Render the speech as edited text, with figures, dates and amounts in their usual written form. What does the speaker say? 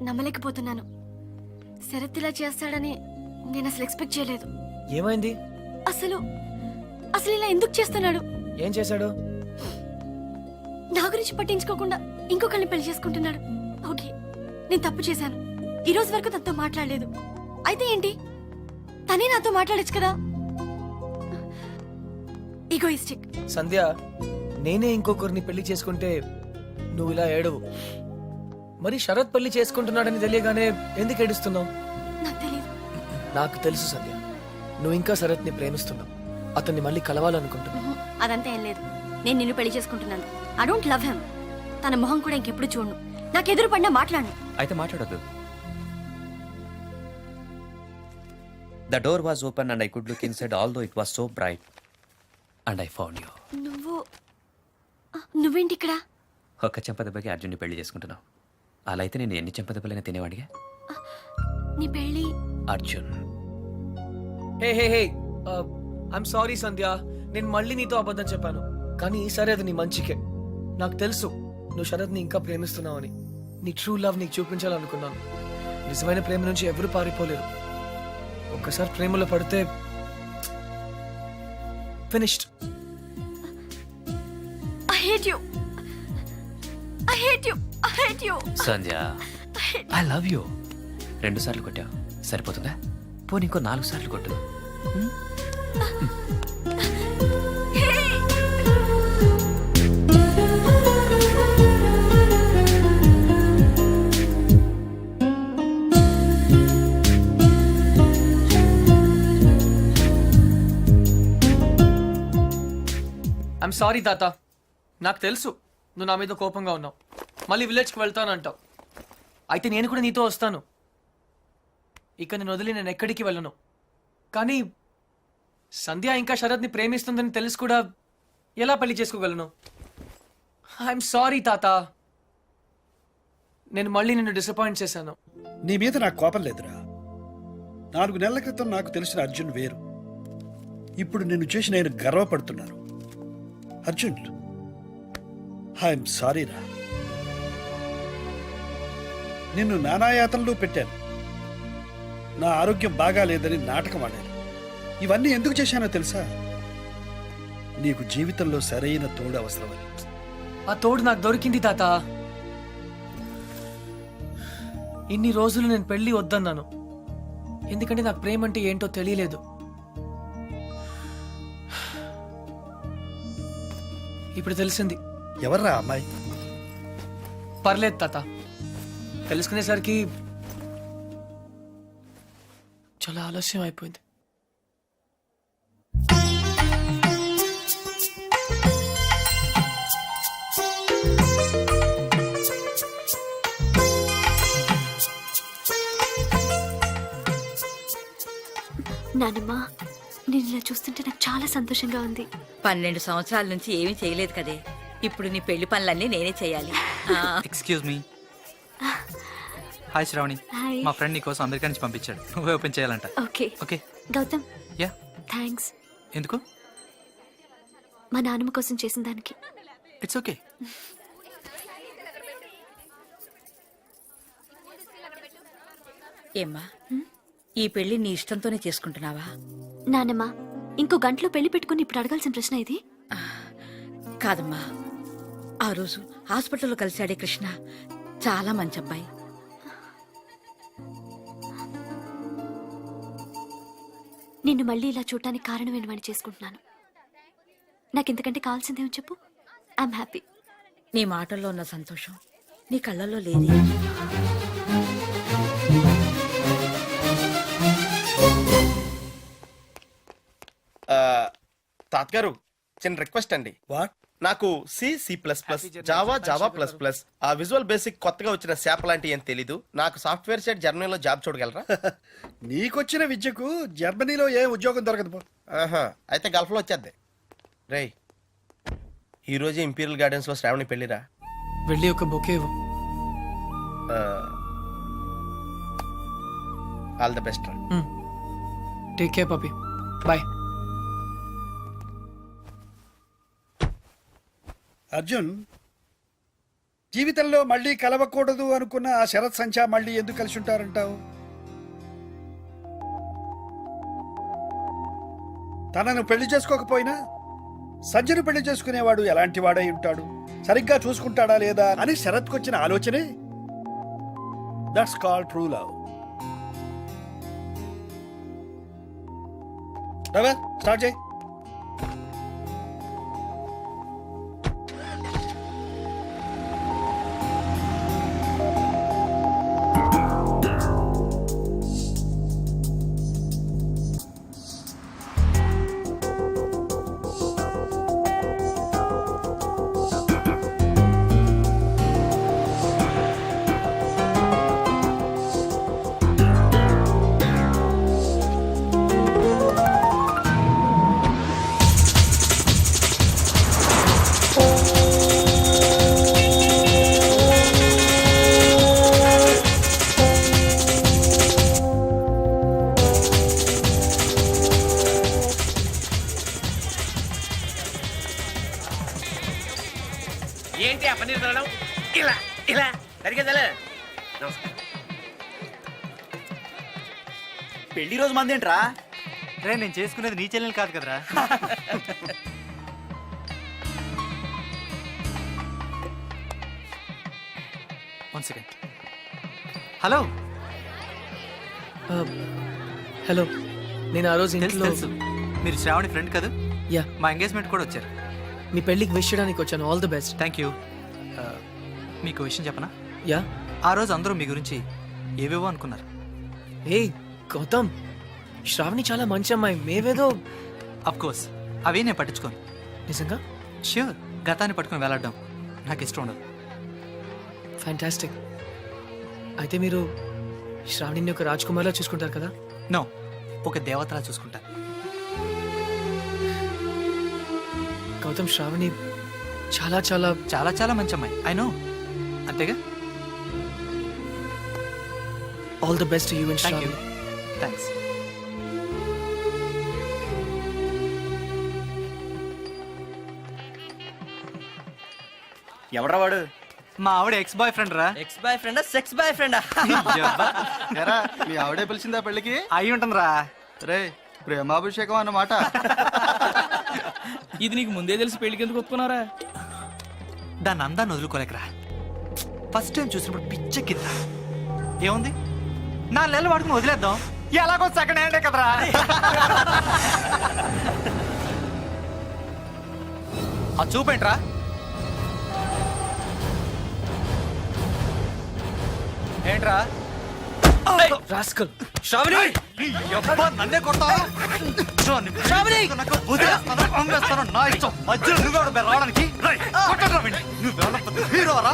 నమ్మలేకపోతున్నాను. శరత్ ఇలా చేస్తాడని నేను అసలు ఎక్స్పెక్ట్ చేయలేదు. ఏమైంది? అసలు అసలు ఇలా ఎందుకు చేస్తున్నాడు? ఏం చేశాడు? నా గురించి పట్టించుకోకుండా ఇంకొకరిని పెళ్లి చేసుకుంటున్నాడు. ఓకే, నేను తప్పు చేశాను. ఈ రోజు వరకు తనతో మాట్లాడలేదు. అయితే ఏంటి, తనే నాతో మాట్లాడచ్చు కదా. ఈగోయిస్టిక్. సంధ్య, నేనే ఇంకొకరిని పెళ్లి చేసుకుంటే నువ్వు ఇలా ఏడవు. మరి శరత్ పెళ్లి చేసుకుంటున్నాడని తెలియగానే ఎందుకు ఏడుస్తున్నావు? నాకు తెలియదు. నాకు తెలుసు సంధ్య, నువ్వు ఇంకా శరత్ని ప్రేమిస్తున్నావు. అతన్ని మళ్ళీ కలవాలనుకుంటున్నావు. అదంతా ఏం లేదు. నేను నిన్ను పెళ్లి చేసుకుంటున్నాను. I don't love him. తన మొహం కూడా ఇంకెప్పుడు చూడను. నాకు ఎదురు పడినా మాట్లాడను. అయితే మాట్లాడొద్దు. The door was open and I could look inside although it was so bright. And I found you. నువ్వేంటి ఇక్కడ? ఒక్క చెంపదెబ్బకి అర్జున్ని పెళ్లి చేసుకుంటున్నావు. అలా అయితే నేను ఎన్ని చెంపదెబ్బలైనా తినేవాడిగా. నీ పెళ్లి అర్జున్. హే హే హే, ఐఎమ్ సారీ సంధ్య. నేను మళ్ళీ నీతో అబద్ధం చెప్పాను. కానీ ఈసారి అది నీ మంచికే. నాకు తెలుసు నువ్వు శరత్ని ఇంకా ప్రేమిస్తున్నావని. నీ ట్రూ లవ్ నీకు చూపించాలనుకున్నాను. నిజమైన ప్రేమ నుంచి ఎవరు పారిపోలేరు. ఒక్కసారి ప్రేమలో పడితే finished. I hate you. I hate you. I hate you. Sandhya, I love you. 2 సార్లు కొట్టావు, సరిపోతుందా? పోనీ ఇంకో 4 సార్లు కొట్టు. ఐఎమ్ సారీ తాత. నాకు తెలుసు నువ్వు నా మీద కోపంగా ఉన్నావు. మళ్ళీ విలేజ్కి వెళ్తానంటావు. అయితే నేను కూడా నీతో వస్తాను. ఇక నేను వదిలి నేను ఎక్కడికి వెళ్ళను. కానీ సంధ్య ఇంకా శరత్ని ప్రేమిస్తుందని తెలిసి కూడా ఎలా పెళ్లి చేసుకోగలను? ఐఎమ్ సారీ తాత. నేను మళ్ళీ నిన్ను డిసప్పాయింట్ చేశాను. నీ మీద నాకు కోపం లేదురా. 4 నెలల క్రితం నాకు తెలిసిన అర్జున్ వేరు. ఇప్పుడు నిన్ను చూసి నేను గర్వపడుతున్నాను. అర్జున్, ఐఎమ్ సారీ రా. నిన్ను నానాయాతనలో పెట్టాను. నా ఆరోగ్యం బాగా లేదని నాటకం ఆడాను. ఇవన్నీ ఎందుకు చేశానో తెలుసా? నీకు జీవితంలో సరైన తోడు అవసరమని. ఆ తోడు నాకు దొరికింది తాత. ఇన్ని రోజులు నేను పెళ్లి వద్దన్నాను. ఎందుకంటే నాకు ప్రేమ అంటే ఏంటో తెలియలేదు. ఇప్పుడు తెలిసింది. ఎవర్రా అమ్మాయి? పర్లేదు తాత, తెలుసుకునేసరికి చాలా ఆలస్యం అయిపోయింది. నానమ్మ, నేను ఇలా చూస్తుంటే నాకు చాలా సంతోషంగా ఉంది. 12 సంవత్సరాల నుంచి ఏమీ చేయలేదు కదే. ఇప్పుడు నీ పెళ్లి పనులన్నీ నేనే చేయాలి. Excuse me. Hi Shravani. Hi. మా ఫ్రెండ్ నీ కోసం అమెరికా నుంచి పంపించాడు. నువ్వే ఓపెన్ చేయాలంట. Okay okay. Gautam, yeah. Thanks. ఎందుకు? మా నాన్నమ్మ కోసం చేసిన దానికి. It's okay. ఏమ్మా, ఈ పెళ్లి నీ ఇష్టంతోనే చేసుకుంటున్నావా? నానమ్మ, ఇంకో గంటలో పెళ్లి పెట్టుకుని ఇప్పుడు అడగాల్సిన ప్రశ్న ఇది కాదమ్మా. ఆ రోజు హాస్పిటల్లో కలిశాడే కృష్ణ చాలా మంచి అబ్బాయి. నిన్ను మళ్ళీ ఇలా చూడటానికి కారణమైన వాడిని చేసుకుంటున్నాను. నాకు ఇంతకంటే కావాల్సిందేమో చెప్పు. I'm happy. నీ మాటల్లో ఉన్న సంతోషం నీ కళ్ళల్లో లేదే. తాతగారు, చిన్న రిక్వెస్ట్ అండి. వాట్? నాకు C plus plus, Java Java plus plus, ఆ విజువల్ బేసిక్ కొత్తగా వచ్చిన శాప్ లాంటి ఏం తెలీదు. నాకు సాఫ్ట్వేర్ సైడ్ జర్మనీలో జాబ్ చూడగలరా? నీకొచ్చిన విద్యకు జర్మనీలో ఏ ఉద్యోగం దొరకదు పో. ఆహా, అయితే గల్ఫ్లో వచ్చేద్ది. రేయ్, ఈ రోజు ఇంపీరియల్ గార్డెన్స్ లో శ్రావణి పెళ్లిరా. వెళ్ళి ఒక బొకే ఇవ్వు. All the best. Take care పపి. బాయ్. అర్జున్, జీవితంలో మళ్ళీ కలవకూడదు అనుకున్న ఆ శరత్ సంచా మళ్ళీ ఎందుకు కలిసి ఉంటారంటావు? తనను పెళ్లి చేసుకోకపోయినా సంజయను పెళ్లి చేసుకునేవాడు ఎలాంటి వాడై ఉంటాడు, సరిగ్గా చూసుకుంటాడా లేదా అని శరత్కు వచ్చిన ఆలోచనే that's called true love. Rava start చేయి. ఏంటి ఆ పన్నీర్ తినడం? ఇలా ఇలా సరిగ్గా పెళ్లి రోజు మంది ఏంట్రా? రే నేను చేసుకునేది నీ చెల్లెలు కాదు కదరా. One second. హలో. హలో, నేను ఆ రోజు తెలుసు ఇంట్లో తెలుసు, మీరు శ్రావణి ఫ్రెండ్ కదా? యా, మా ఎంగేజ్మెంట్ కూడా వచ్చారు. మీ పెళ్ళికి విష్ చేయడానికి వచ్చాను. All the best. Thank you. మీకు విషయం చెప్పనా? యా. ఆ రోజు అందరూ మీ గురించి ఏవేవో అనుకున్నారు. ఏ గౌతమ్, శ్రావణి చాలా మంచి అమ్మాయి. మేవేదో అఫ్ కోర్స్ అవే నేను పట్టించుకోను. నిజంగా ష్యూర్, గతాన్ని పట్టుకుని వేలాడడం నాకు ఇష్టం ఉండదు. ఫ్యాంటాస్టిక్. అయితే మీరు శ్రావణిని ఒక రాజ్కుమార్లా చూసుకుంటారు కదా? నో, ఒక దేవతలా చూసుకుంటా. గౌతమ్, శ్రావణి చాలా చాలా చాలా చాలా మంచి అమ్మాయి. ఐ నో, అంతేగా. All the best you and thank you. Shravani. Thanks. ఎవడ్రా వాడు? మా ఆవిడ ఎక్స్ బాయ్ ఫ్రెండ్ రా. ఎక్స్ బాయ్ ఫ్రెండా సెక్స్ బాయ్ ఫ్రెండా? ఎరా మీ ఆవిడే పిలిచిందా పెళ్ళికి? అయి ఉంటుంది రా. రే ప్రేమాభిషేకం అన్నమాట. ఇది నీకు ముందే తెలిసి పెళ్లికి ఎందుకు ఒప్పుకున్నారా? దాన్ని అందాన్ని వదులుకోలేకరా. ఫస్ట్ టైం చూసినప్పుడు పిచ్చెక్కిందా. ఏముంది, 4 నెలలు వాడుకుని వదిలేద్దాం. ఎలాగో సెకండ్ హ్యాండే కదరా. ఆ చూపేంట్రా. ఏంట్రా రాస్కల్. శ్రావణి, నన్నే కొడతావా? మధ్యలో నువ్వెవడు రావడానికి? నువ్వెవడ హీరోరా?